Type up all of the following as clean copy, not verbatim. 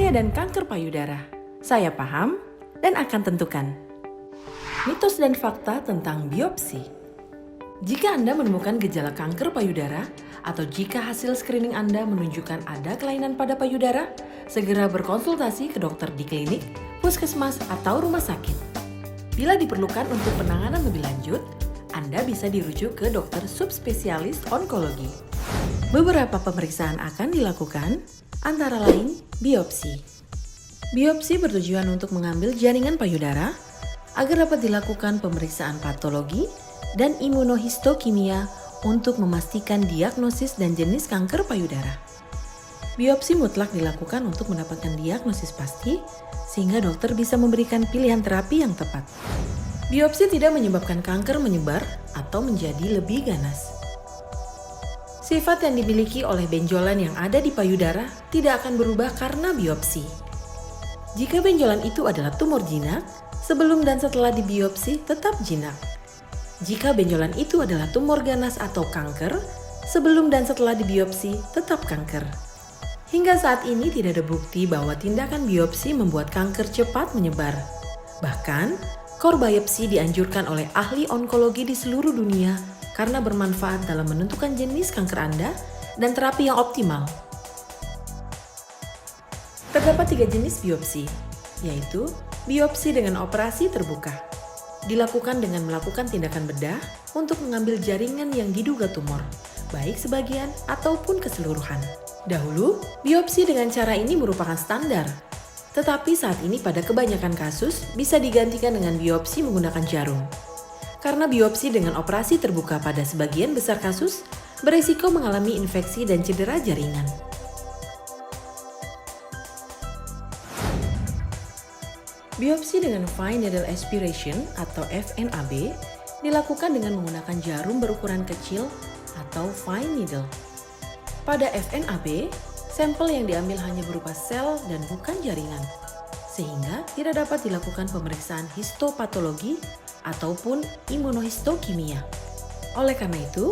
Saya dan kanker payudara. Saya paham dan akan tentukan. Mitos dan fakta tentang biopsi. Jika Anda menemukan gejala kanker payudara atau jika hasil screening Anda menunjukkan ada kelainan pada payudara, segera berkonsultasi ke dokter di klinik, puskesmas, atau rumah sakit. Bila diperlukan untuk penanganan lebih lanjut, Anda bisa dirujuk ke dokter subspesialis onkologi. Beberapa pemeriksaan akan dilakukan, antara lain biopsi. Biopsi bertujuan untuk mengambil jaringan payudara agar dapat dilakukan pemeriksaan patologi dan imunohistokimia untuk memastikan diagnosis dan jenis kanker payudara. Biopsi mutlak dilakukan untuk mendapatkan diagnosis pasti sehingga dokter bisa memberikan pilihan terapi yang tepat. Biopsi tidak menyebabkan kanker menyebar atau menjadi lebih ganas. Sifat yang dimiliki oleh benjolan yang ada di payudara tidak akan berubah karena biopsi. Jika benjolan itu adalah tumor jinak, sebelum dan setelah dibiopsi tetap jinak. Jika benjolan itu adalah tumor ganas atau kanker, sebelum dan setelah dibiopsi tetap kanker. Hingga saat ini tidak ada bukti bahwa tindakan biopsi membuat kanker cepat menyebar. Bahkan, core biopsi dianjurkan oleh ahli onkologi di seluruh dunia karena bermanfaat dalam menentukan jenis kanker Anda dan terapi yang optimal. Terdapat 3 jenis biopsi, yaitu biopsi dengan operasi terbuka. Dilakukan dengan melakukan tindakan bedah untuk mengambil jaringan yang diduga tumor, baik sebagian ataupun keseluruhan. Dahulu, biopsi dengan cara ini merupakan standar. Tetapi saat ini pada kebanyakan kasus bisa digantikan dengan biopsi menggunakan jarum. Karena biopsi dengan operasi terbuka pada sebagian besar kasus beresiko mengalami infeksi dan cedera jaringan. Biopsi dengan fine needle aspiration atau FNAB dilakukan dengan menggunakan jarum berukuran kecil atau fine needle. Pada FNAB, sampel yang diambil hanya berupa sel dan bukan jaringan, sehingga tidak dapat dilakukan pemeriksaan histopatologi ataupun imunohistokimia. Oleh karena itu,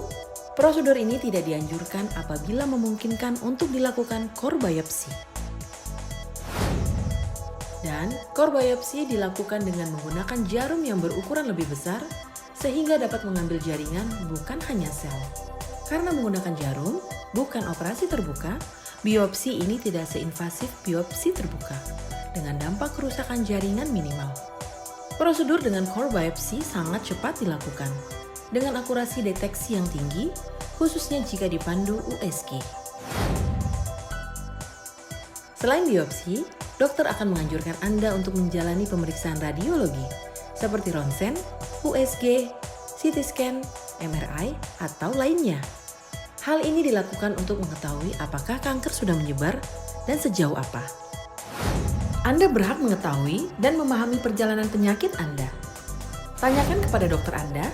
prosedur ini tidak dianjurkan apabila memungkinkan untuk dilakukan core biopsi. Dan core biopsi dilakukan dengan menggunakan jarum yang berukuran lebih besar sehingga dapat mengambil jaringan bukan hanya sel. Karena menggunakan jarum, bukan operasi terbuka, biopsi ini tidak seinvasif biopsi terbuka dengan dampak kerusakan jaringan minimal. Prosedur dengan core biopsi sangat cepat dilakukan dengan akurasi deteksi yang tinggi, khususnya jika dipandu USG. Selain biopsi, dokter akan menganjurkan Anda untuk menjalani pemeriksaan radiologi seperti ronsen, USG, CT scan, MRI, atau lainnya. Hal ini dilakukan untuk mengetahui apakah kanker sudah menyebar dan sejauh apa. Anda berhak mengetahui dan memahami perjalanan penyakit Anda. Tanyakan kepada dokter Anda,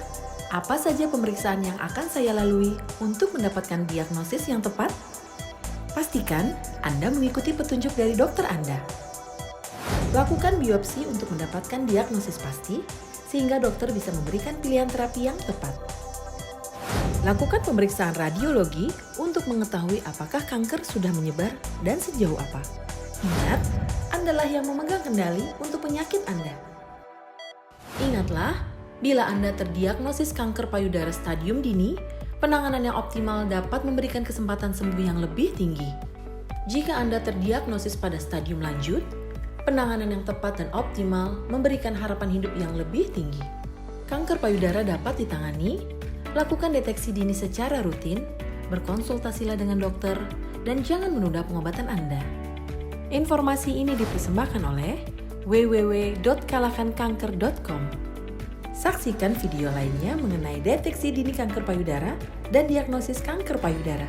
apa saja pemeriksaan yang akan saya lalui untuk mendapatkan diagnosis yang tepat? Pastikan Anda mengikuti petunjuk dari dokter Anda. Lakukan biopsi untuk mendapatkan diagnosis pasti, sehingga dokter bisa memberikan pilihan terapi yang tepat. Lakukan pemeriksaan radiologi untuk mengetahui apakah kanker sudah menyebar dan sejauh apa. Ingat, Andalah yang memegang kendali untuk penyakit Anda. Ingatlah, bila Anda terdiagnosis kanker payudara stadium dini, penanganan yang optimal dapat memberikan kesempatan sembuh yang lebih tinggi. Jika Anda terdiagnosis pada stadium lanjut, penanganan yang tepat dan optimal memberikan harapan hidup yang lebih tinggi. Kanker payudara dapat ditangani, lakukan deteksi dini secara rutin, berkonsultasilah dengan dokter, dan jangan menunda pengobatan Anda. Informasi ini dipersembahkan oleh www.kalahkankanker.com. Saksikan video lainnya mengenai deteksi dini kanker payudara dan diagnosis kanker payudara.